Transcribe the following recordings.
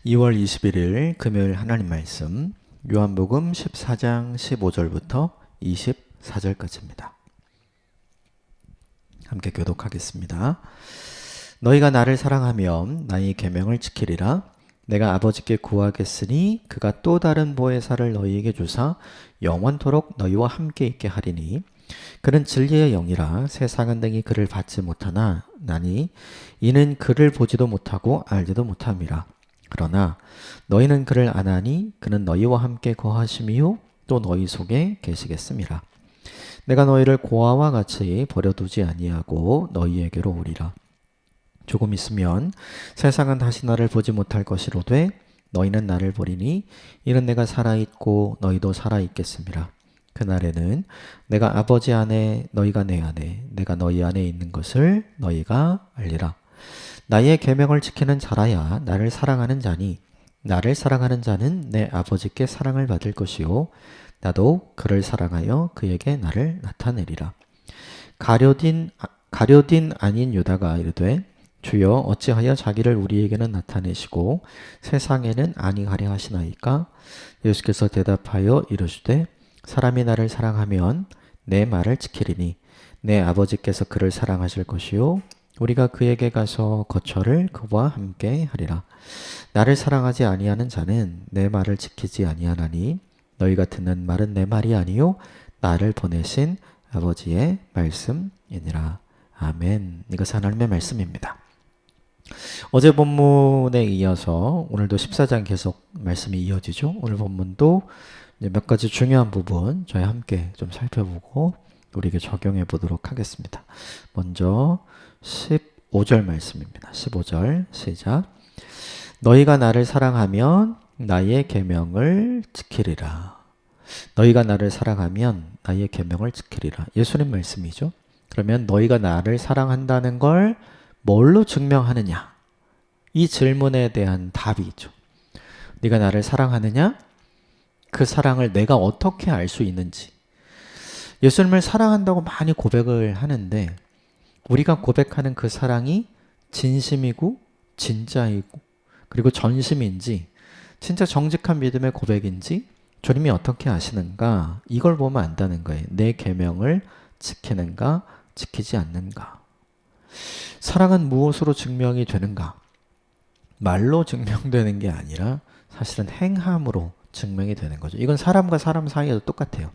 2월 21일 금요일 하나님 말씀 요한복음 14장 15절부터 24절까지입니다. 함께 교독하겠습니다. 너희가 나를 사랑하면 나의 계명을 지키리라. 내가 아버지께 구하겠으니 그가 또 다른 보혜사를 너희에게 주사 영원토록 너희와 함께 있게 하리니 그는 진리의 영이라. 세상은 능히 그를 받지 못하나 나니 이는 그를 보지도 못하고 알지도 못함이라. 그러나 너희는 그를 아나니 그는 너희와 함께 거하심이요 또 너희 속에 계시겠음이라. 내가 너희를 고아와 같이 버려두지 아니하고 너희에게로 오리라. 조금 있으면 세상은 다시 나를 보지 못할 것이로되 너희는 나를 보리니 이는 내가 살아있고 너희도 살아있겠음이라. 그날에는 내가 아버지 안에 너희가 내 안에 내가 너희 안에 있는 것을 너희가 알리라. 나의 계명을 지키는 자라야 나를 사랑하는 자니 나를 사랑하는 자는 내 아버지께 사랑을 받을 것이요 나도 그를 사랑하여 그에게 나를 나타내리라. 가룟 아닌 유다가 이르되 주여 어찌하여 자기를 우리에게는 나타내시고 세상에는 아니하려 하시나이까? 예수께서 대답하여 이르시되 사람이 나를 사랑하면 내 말을 지키리니 내 아버지께서 그를 사랑하실 것이요 우리가 그에게 가서 거처를 그와 함께 하리라. 나를 사랑하지 아니하는 자는 내 말을 지키지 아니하나니 너희가 듣는 말은 내 말이 아니요 나를 보내신 아버지의 말씀이니라. 아멘. 이것은 하나님의 말씀입니다. 어제 본문에 이어서 오늘도 14장 계속 말씀이 이어지죠. 오늘 본문도 몇 가지 중요한 부분 저희 함께 좀 살펴보고 우리에게 적용해 보도록 하겠습니다. 먼저 15절 말씀입니다. 15절 시작. 너희가 나를 사랑하면 나의 계명을 지키리라. 너희가 나를 사랑하면 나의 계명을 지키리라. 예수님 말씀이죠. 그러면 너희가 나를 사랑한다는 걸 뭘로 증명하느냐? 이 질문에 대한 답이 있죠. 네가 나를 사랑하느냐? 그 사랑을 내가 어떻게 알 수 있는지. 예수님을 사랑한다고 많이 고백을 하는데 우리가 고백하는 그 사랑이 진심이고 진짜이고 그리고 전심인지 진짜 정직한 믿음의 고백인지 주님이 어떻게 아시는가? 이걸 보면 안다는 거예요. 내 계명을 지키는가 지키지 않는가. 사랑은 무엇으로 증명이 되는가? 말로 증명되는 게 아니라 사실은 행함으로 증명이 되는 거죠. 이건 사람과 사람 사이에도 똑같아요.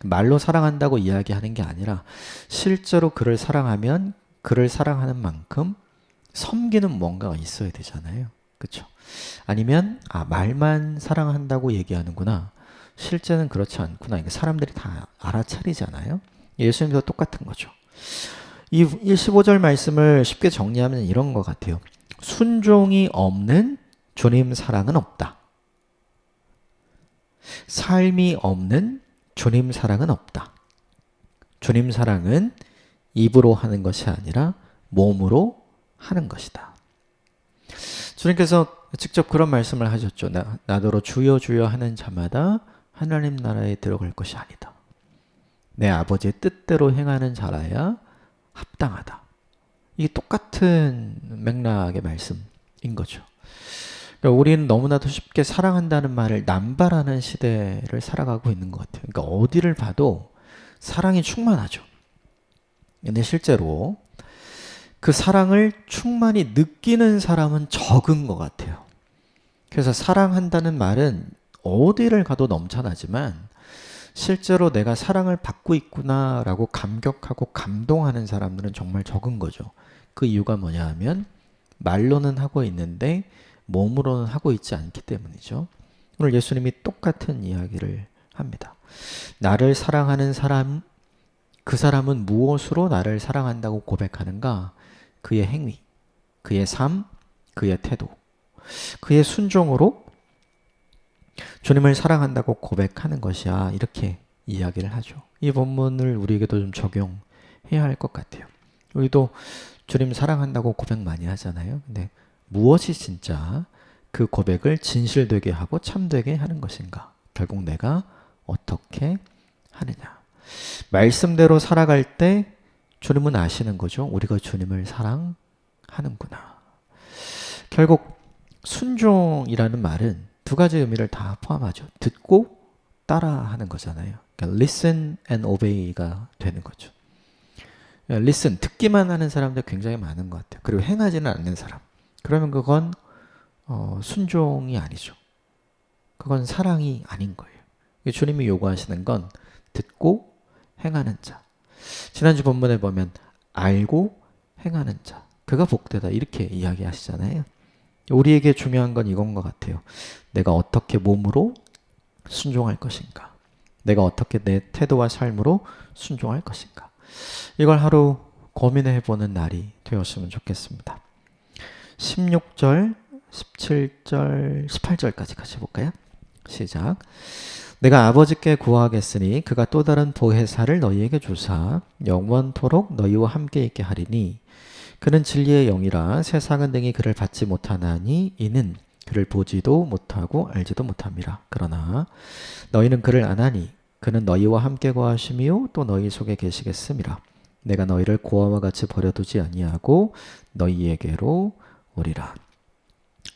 말로 사랑한다고 이야기하는 게 아니라 실제로 그를 사랑하면 그를 사랑하는 만큼 섬기는 뭔가가 있어야 되잖아요. 그렇죠? 아니면 말만 사랑한다고 얘기하는구나. 실제는 그렇지 않구나. 사람들이 다 알아차리잖아요. 예수님도 똑같은 거죠. 이 15절 말씀을 쉽게 정리하면 이런 것 같아요. 순종이 없는 주님 사랑은 없다. 삶이 없는 주님 사랑은 없다. 주님 사랑은 입으로 하는 것이 아니라 몸으로 하는 것이다. 주님께서 직접 그런 말씀을 하셨죠. 나더러 주여 주여 하는 자마다 하나님 나라에 들어갈 것이 아니다. 내 아버지의 뜻대로 행하는 자라야 합당하다. 이게 똑같은 맥락의 말씀인 거죠. 그러니까 우리는 너무나도 쉽게 사랑한다는 말을 남발하는 시대를 살아가고 있는 것 같아요. 그러니까 어디를 봐도 사랑이 충만하죠. 근데 실제로 그 사랑을 충만히 느끼는 사람은 적은 것 같아요. 그래서 사랑한다는 말은 어디를 가도 넘쳐나지만 실제로 내가 사랑을 받고 있구나라고 감격하고 감동하는 사람들은 정말 적은 거죠. 그 이유가 뭐냐 하면 말로는 하고 있는데 몸으로는 하고 있지 않기 때문이죠. 오늘 예수님이 똑같은 이야기를 합니다. 나를 사랑하는 사람, 그 사람은 무엇으로 나를 사랑한다고 고백하는가? 그의 행위, 그의 삶, 그의 태도, 그의 순종으로 주님을 사랑한다고 고백하는 것이야. 이렇게 이야기를 하죠. 이 본문을 우리에게도 좀 적용해야 할 것 같아요. 우리도 주님 사랑한다고 고백 많이 하잖아요. 근데 무엇이 진짜 그 고백을 진실되게 하고 참되게 하는 것인가? 결국 내가 어떻게 하느냐? 말씀대로 살아갈 때 주님은 아시는 거죠. 우리가 주님을 사랑하는구나. 결국 순종이라는 말은 두 가지 의미를 다 포함하죠. 듣고 따라하는 거잖아요. 그러니까 listen and obey가 되는 거죠. listen, 듣기만 하는 사람들 굉장히 많은 것 같아요. 그리고 행하지는 않는 사람. 그러면 그건 순종이 아니죠. 그건 사랑이 아닌 거예요. 주님이 요구하시는 건 듣고 행하는 자. 지난주 본문에 보면 알고 행하는 자. 그가 복되다 이렇게 이야기하시잖아요. 우리에게 중요한 건 이건 것 같아요. 내가 어떻게 몸으로 순종할 것인가. 내가 어떻게 내 태도와 삶으로 순종할 것인가. 이걸 하루 고민해 보는 날이 되었으면 좋겠습니다. 16절, 17절, 18절까지 같이 볼까요? 시작. 내가 아버지께 구하겠으니 그가 또 다른 보혜사를 너희에게 주사 영원토록 너희와 함께 있게 하리니 그는 진리의 영이라 세상은 능히 그를 받지 못하나니 이는 그를 보지도 못하고 알지도 못함이라. 그러나 너희는 그를 아나니 그는 너희와 함께 거하시며 또 너희 속에 계시겠음이라. 내가 너희를 고아와 같이 버려두지 아니하고 너희에게로 오리라.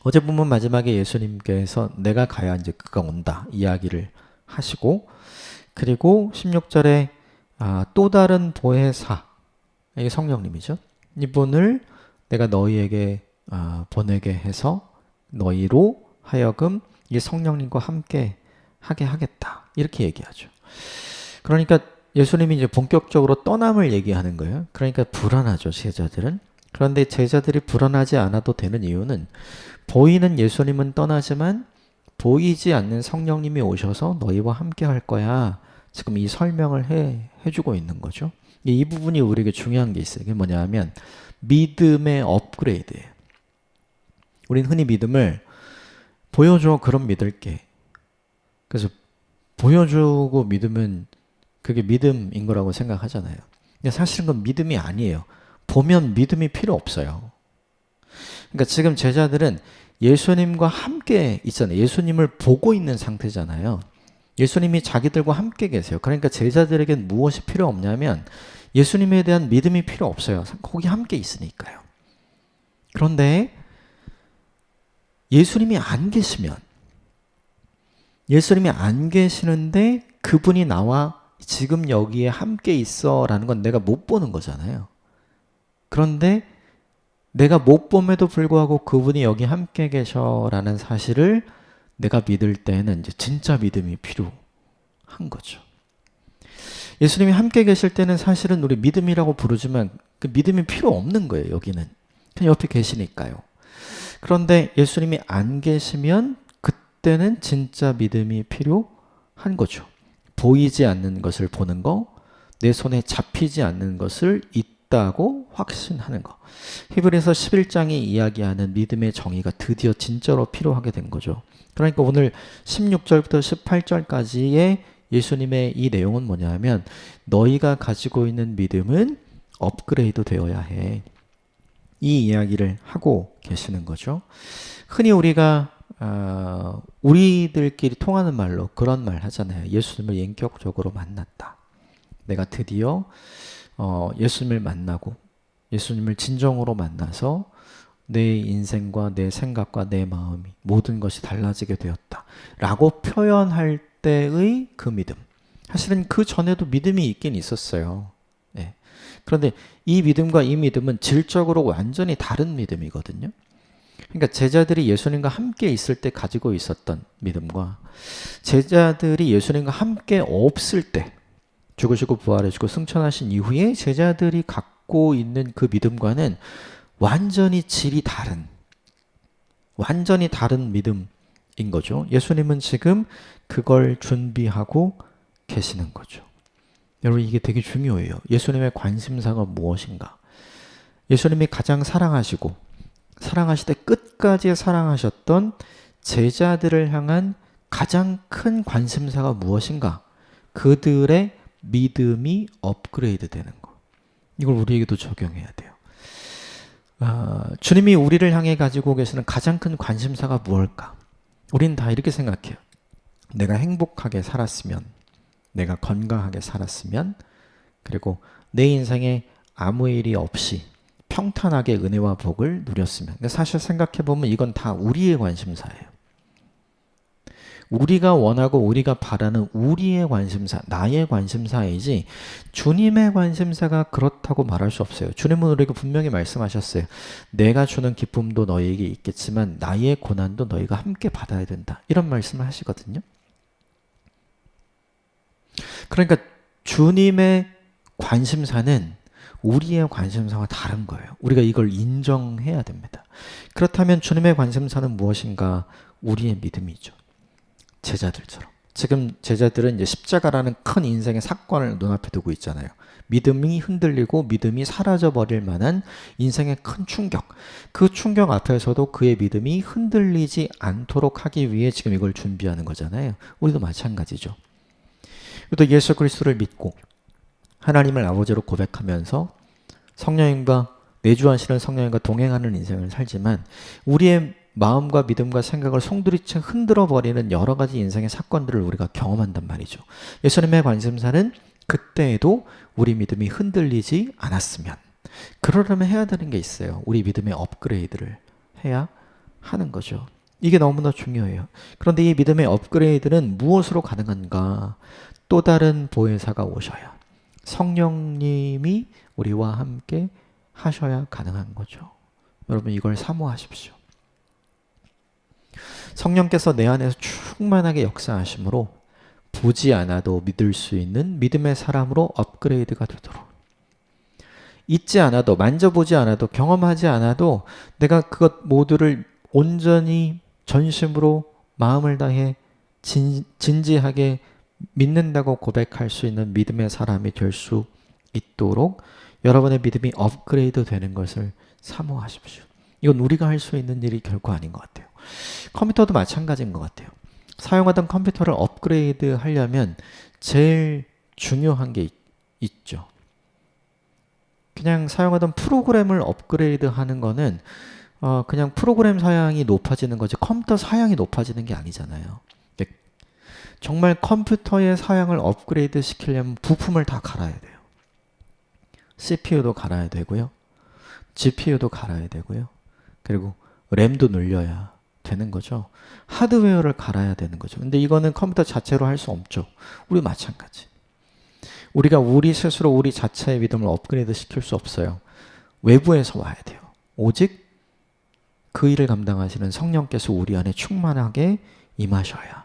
어제 본문 마지막에 예수님께서 내가 가야 이제 그가 온다 이야기를 하시고, 그리고 16절에 또 다른 보혜사, 이게 성령님이죠. 이분을 내가 너희에게 보내게 해서 너희로 하여금 이 성령님과 함께 하게 하겠다 이렇게 얘기하죠. 그러니까 예수님이 이제 본격적으로 떠남을 얘기하는 거예요. 그러니까 불안하죠, 제자들은. 그런데 제자들이 불안하지 않아도 되는 이유는 보이는 예수님은 떠나지만 보이지 않는 성령님이 오셔서 너희와 함께 할 거야. 지금 이 설명을 해주고 있는 거죠. 이 부분이 우리에게 중요한 게 있어요. 이게 뭐냐 하면 믿음의 업그레이드예요. 우린 흔히 믿음을 보여줘, 그럼 믿을게. 그래서 보여주고 믿으면 그게 믿음인 거라고 생각하잖아요. 근데 사실은 그건 믿음이 아니에요. 보면 믿음이 필요 없어요. 그러니까 지금 제자들은 예수님과 함께 있잖아요. 예수님을 보고 있는 상태잖아요. 예수님이 자기들과 함께 계세요. 그러니까 제자들에겐 무엇이 필요 없냐면 예수님에 대한 믿음이 필요 없어요. 거기 함께 있으니까요. 그런데 예수님이 안 계시는데 그분이 나와 지금 여기에 함께 있어 라는 건 내가 못 보는 거잖아요. 그런데 내가 못 봄에도 불구하고 그분이 여기 함께 계셔 라는 사실을 내가 믿을 때는 이제 진짜 믿음이 필요한 거죠. 예수님이 함께 계실 때는 사실은 우리 믿음이라고 부르지만 그 믿음이 필요 없는 거예요. 여기는 그냥 옆에 계시니까요. 그런데 예수님이 안 계시면 그때는 진짜 믿음이 필요한 거죠. 보이지 않는 것을 보는 거, 내 손에 잡히지 않는 것을 있다고 확신하는 거. 히브리서 11장이 이야기하는 믿음의 정의가 드디어 진짜로 필요하게 된 거죠. 그러니까 오늘 16절부터 18절까지의 예수님의 이 내용은 뭐냐 하면 너희가 가지고 있는 믿음은 업그레이드 되어야 해. 이 이야기를 하고 계시는 거죠. 흔히 우리가 우리들끼리 통하는 말로 그런 말 하잖아요. 예수님을 인격적으로 만났다. 내가 드디어 예수님을 만나고 예수님을 진정으로 만나서 내 인생과 내 생각과 내 마음이 모든 것이 달라지게 되었다 라고 표현할 때의 그 믿음. 사실은 그 전에도 믿음이 있긴 있었어요. 네. 그런데 이 믿음과 이 믿음은 질적으로 완전히 다른 믿음이거든요. 그러니까 제자들이 예수님과 함께 있을 때 가지고 있었던 믿음과 제자들이 예수님과 함께 없을 때 죽으시고 부활하시고 승천하신 이후에 제자들이 갖고 있는 그 믿음과는 완전히 질이 다른 믿음인 거죠. 예수님은 지금 그걸 준비하고 계시는 거죠. 여러분 이게 되게 중요해요. 예수님의 관심사가 무엇인가? 예수님이 가장 사랑하시고 사랑하실 때 끝까지 사랑하셨던 제자들을 향한 가장 큰 관심사가 무엇인가? 그들의 믿음이 업그레이드 되는 거. 이걸 우리에게도 적용해야 돼요. 주님이 우리를 향해 가지고 계시는 가장 큰 관심사가 무엇일까? 우린 다 이렇게 생각해요. 내가 행복하게 살았으면, 내가 건강하게 살았으면, 그리고 내 인생에 아무 일이 없이 평탄하게 은혜와 복을 누렸으면. 근데 사실 생각해보면 이건 다 우리의 관심사예요. 우리가 원하고 우리가 바라는 우리의 관심사, 나의 관심사이지 주님의 관심사가 그렇다고 말할 수 없어요. 주님은 우리에게 분명히 말씀하셨어요. 내가 주는 기쁨도 너희에게 있겠지만 나의 고난도 너희가 함께 받아야 된다. 이런 말씀을 하시거든요. 그러니까 주님의 관심사는 우리의 관심사와 다른 거예요. 우리가 이걸 인정해야 됩니다. 그렇다면 주님의 관심사는 무엇인가? 우리의 믿음이죠. 제자들처럼. 지금 제자들은 이제 십자가라는 큰 인생의 사건을 눈앞에 두고 있잖아요. 믿음이 흔들리고 믿음이 사라져버릴 만한 인생의 큰 충격. 그 충격 앞에서도 그의 믿음이 흔들리지 않도록 하기 위해 지금 이걸 준비하는 거잖아요. 우리도 마찬가지죠. 또 예수 그리스도를 믿고 하나님을 아버지로 고백하면서 성령님과 내주하시는 성령님과 동행하는 인생을 살지만 우리의 마음과 믿음과 생각을 송두리째 흔들어버리는 여러 가지 인생의 사건들을 우리가 경험한단 말이죠. 예수님의 관심사는 그때에도 우리 믿음이 흔들리지 않았으면. 그러려면 해야 되는 게 있어요. 우리 믿음의 업그레이드를 해야 하는 거죠. 이게 너무나 중요해요. 그런데 이 믿음의 업그레이드는 무엇으로 가능한가? 또 다른 보혜사가 오셔야, 성령님이 우리와 함께 하셔야 가능한 거죠. 여러분 이걸 사모하십시오. 성령께서 내 안에서 충만하게 역사하심으로 보지 않아도 믿을 수 있는 믿음의 사람으로 업그레이드가 되도록, 잊지 않아도, 만져보지 않아도, 경험하지 않아도 내가 그것 모두를 온전히 전심으로 마음을 다해 진지하게 믿는다고 고백할 수 있는 믿음의 사람이 될 수 있도록 여러분의 믿음이 업그레이드 되는 것을 사모하십시오. 이건 우리가 할 수 있는 일이 결코 아닌 것 같아요. 컴퓨터도 마찬가지인 것 같아요. 사용하던 컴퓨터를 업그레이드 하려면 제일 중요한 게 있죠. 그냥 사용하던 프로그램을 업그레이드 하는 거는 그냥 프로그램 사양이 높아지는 거지 컴퓨터 사양이 높아지는 게 아니잖아요. 정말 컴퓨터의 사양을 업그레이드 시키려면 부품을 다 갈아야 돼요. CPU도 갈아야 되고요. GPU도 갈아야 되고요. 그리고 램도 늘려야 되는 거죠. 하드웨어를 갈아야 되는 거죠. 근데 이거는 컴퓨터 자체로 할 수 없죠. 우리 마찬가지. 우리가 우리 스스로 우리 자체의 믿음을 업그레이드 시킬 수 없어요. 외부에서 와야 돼요. 오직 그 일을 감당하시는 성령께서 우리 안에 충만하게 임하셔야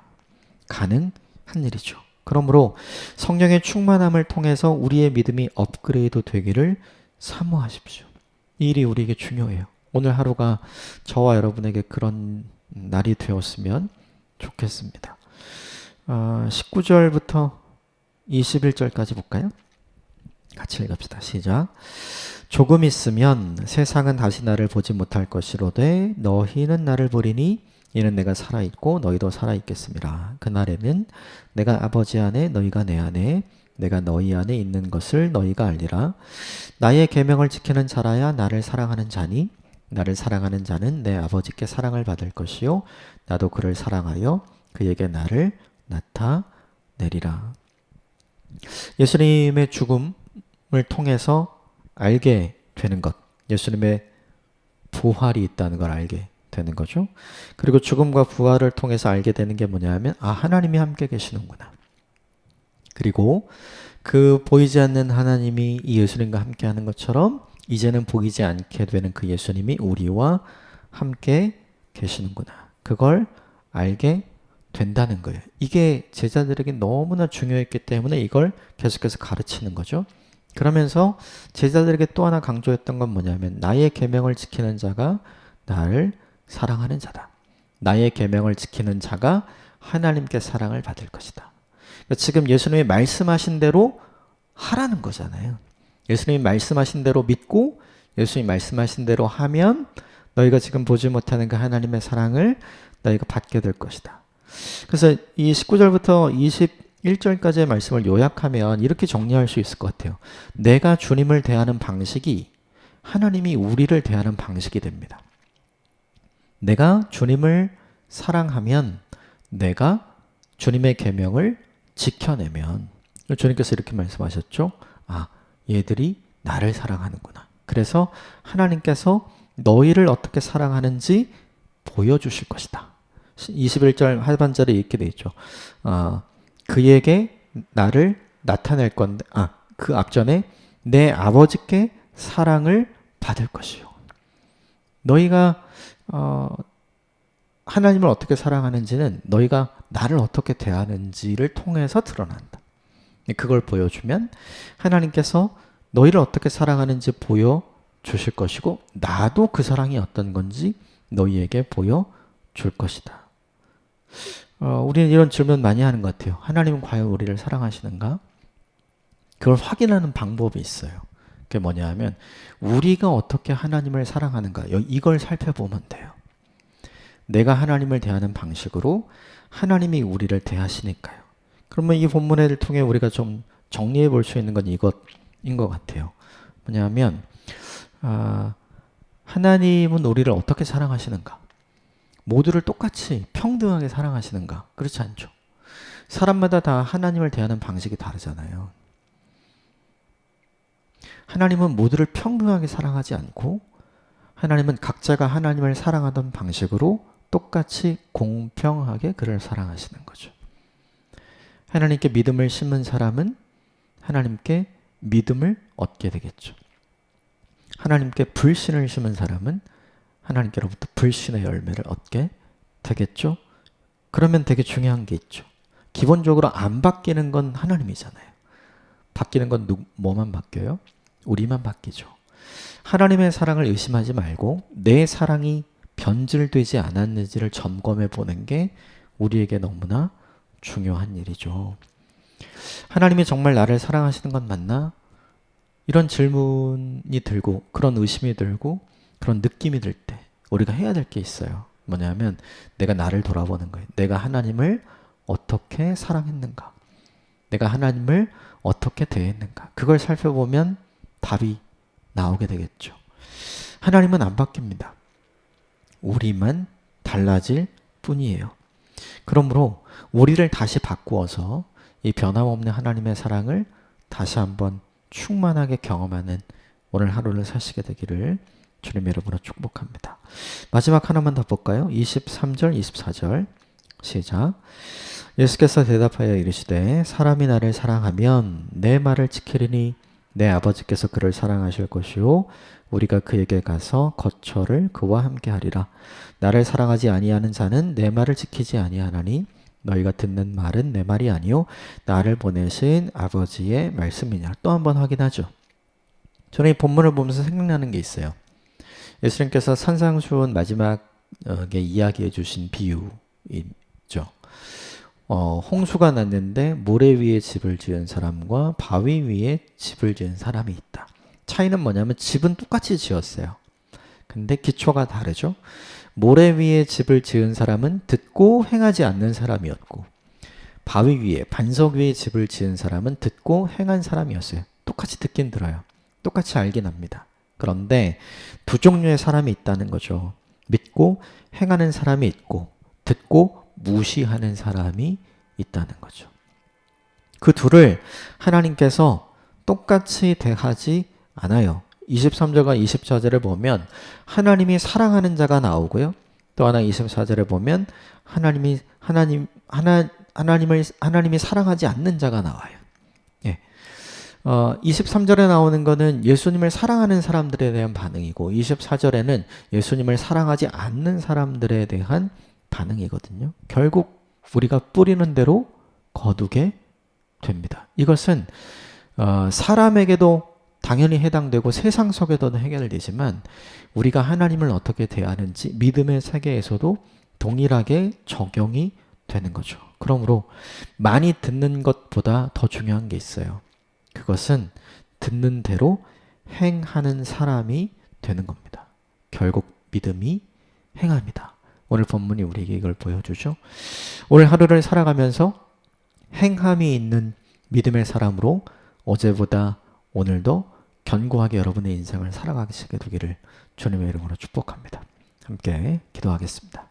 가능한 일이죠. 그러므로 성령의 충만함을 통해서 우리의 믿음이 업그레이드 되기를 사모하십시오. 이 일이 우리에게 중요해요. 오늘 하루가 저와 여러분에게 그런 날이 되었으면 좋겠습니다. 19절부터 21절까지 볼까요? 같이 읽읍시다. 시작. 조금 있으면 세상은 다시 나를 보지 못할 것이로되 너희는 나를 보리니 이는 내가 살아있고 너희도 살아있겠음이라. 그날에는 내가 아버지 안에 너희가 내 안에 내가 너희 안에 있는 것을 너희가 알리라. 나의 계명을 지키는 자라야 나를 사랑하는 자니 나를 사랑하는 자는 내 아버지께 사랑을 받을 것이요 나도 그를 사랑하여 그에게 나를 나타내리라. 예수님의 죽음을 통해서 알게 되는 것, 예수님의 부활이 있다는 걸 알게 되는 거죠. 그리고 죽음과 부활을 통해서 알게 되는 게 뭐냐면 하나님이 함께 계시는구나. 그리고 그 보이지 않는 하나님이 이 예수님과 함께 하는 것처럼 이제는 보이지 않게 되는 그 예수님이 우리와 함께 계시는구나. 그걸 알게 된다는 거예요. 이게 제자들에게 너무나 중요했기 때문에 이걸 계속해서 가르치는 거죠. 그러면서 제자들에게 또 하나 강조했던 건 뭐냐면 나의 계명을 지키는 자가 나를 사랑하는 자다. 나의 계명을 지키는 자가 하나님께 사랑을 받을 것이다. 그러니까 지금 예수님이 말씀하신 대로 하라는 거잖아요. 예수님이 말씀하신 대로 믿고 예수님이 말씀하신 대로 하면 너희가 지금 보지 못하는 그 하나님의 사랑을 너희가 받게 될 것이다. 그래서 이 19절부터 21절까지의 말씀을 요약하면 이렇게 정리할 수 있을 것 같아요. 내가 주님을 대하는 방식이 하나님이 우리를 대하는 방식이 됩니다. 내가 주님을 사랑하면 내가 주님의 계명을 지켜내면 주님께서 이렇게 말씀하셨죠. 얘들이 나를 사랑하는구나. 그래서 하나님께서 너희를 어떻게 사랑하는지 보여주실 것이다. 21절 하반절에 이렇게 되어 있죠. 그에게 나를 나타낼 건데, 그 앞전에 내 아버지께 사랑을 받을 것이요. 너희가 하나님을 어떻게 사랑하는지는 너희가 나를 어떻게 대하는지를 통해서 드러난다. 그걸 보여주면 하나님께서 너희를 어떻게 사랑하는지 보여주실 것이고 나도 그 사랑이 어떤 건지 너희에게 보여줄 것이다. 우리는 이런 질문 많이 하는 것 같아요. 하나님은 과연 우리를 사랑하시는가? 그걸 확인하는 방법이 있어요. 그게 뭐냐 하면 우리가 어떻게 하나님을 사랑하는가 이걸 살펴보면 돼요. 내가 하나님을 대하는 방식으로 하나님이 우리를 대하시니까요. 그러면 이 본문을 통해 우리가 좀 정리해 볼 수 있는 건 이것인 것 같아요. 뭐냐면 하나님은 우리를 어떻게 사랑하시는가? 모두를 똑같이 평등하게 사랑하시는가? 그렇지 않죠. 사람마다 다 하나님을 대하는 방식이 다르잖아요. 하나님은 모두를 평등하게 사랑하지 않고 하나님은 각자가 하나님을 사랑하던 방식으로 똑같이 공평하게 그를 사랑하시는 거죠. 하나님께 믿음을 심은 사람은 하나님께 믿음을 얻게 되겠죠. 하나님께 불신을 심은 사람은 하나님께로부터 불신의 열매를 얻게 되겠죠. 그러면 되게 중요한 게 있죠. 기본적으로 안 바뀌는 건 하나님이잖아요. 바뀌는 건 뭐만 바뀌어요? 우리만 바뀌죠. 하나님의 사랑을 의심하지 말고 내 사랑이 변질되지 않았는지를 점검해 보는 게 우리에게 너무나 중요한 일이죠. 하나님이 정말 나를 사랑하시는 건 맞나? 이런 질문이 들고 그런 의심이 들고 그런 느낌이 들 때 우리가 해야 될 게 있어요. 뭐냐면 내가 나를 돌아보는 거예요. 내가 하나님을 어떻게 사랑했는가? 내가 하나님을 어떻게 대했는가? 그걸 살펴보면 답이 나오게 되겠죠. 하나님은 안 바뀝니다. 우리만 달라질 뿐이에요. 그러므로 우리를 다시 바꾸어서 이 변함없는 하나님의 사랑을 다시 한번 충만하게 경험하는 오늘 하루를 사시게 되기를 주님의 이름으로 축복합니다. 마지막 하나만 더 볼까요? 23절, 24절 시작. 예수께서 대답하여 이르시되 사람이 나를 사랑하면 내 말을 지키리니 내 아버지께서 그를 사랑하실 것이요 우리가 그에게 가서 거처를 그와 함께 하리라. 나를 사랑하지 아니하는 자는 내 말을 지키지 아니하나니 너희가 듣는 말은 내 말이 아니요 나를 보내신 아버지의 말씀이냐. 또 한 번 확인하죠. 저는 이 본문을 보면서 생각나는 게 있어요. 예수님께서 산상수훈 마지막에 이야기해 주신 비유이죠. 홍수가 났는데 모래 위에 집을 지은 사람과 바위 위에 집을 지은 사람이 있다. 차이는 뭐냐면 집은 똑같이 지었어요. 근데 기초가 다르죠. 모래 위에 집을 지은 사람은 듣고 행하지 않는 사람이었고 바위 위에 반석 위에 집을 지은 사람은 듣고 행한 사람이었어요. 똑같이 듣긴 들어요. 똑같이 알긴 합니다. 그런데 두 종류의 사람이 있다는 거죠. 믿고 행하는 사람이 있고 듣고 무시하는 사람이 있다는 거죠. 그 둘을 하나님께서 똑같이 대하지 않아요. 23절과 24절을 보면 하나님이 사랑하는 자가 나오고요. 또 하나 24절에 보면 하나님이 사랑하지 않는 자가 나와요. 예. 23절에 나오는 거는 예수님을 사랑하는 사람들에 대한 반응이고 24절에는 예수님을 사랑하지 않는 사람들에 대한 반응이거든요. 결국 우리가 뿌리는 대로 거두게 됩니다. 이것은 사람에게도 당연히 해당되고 세상 속에도 해결되지만 우리가 하나님을 어떻게 대하는지 믿음의 세계에서도 동일하게 적용이 되는 거죠. 그러므로 많이 듣는 것보다 더 중요한 게 있어요. 그것은 듣는 대로 행하는 사람이 되는 겁니다. 결국 믿음이 행합니다. 오늘 본문이 우리에게 이걸 보여주죠. 오늘 하루를 살아가면서 행함이 있는 믿음의 사람으로 어제보다 오늘도 견고하게 여러분의 인생을 살아가시게 되기를 주님의 이름으로 축복합니다. 함께 기도하겠습니다.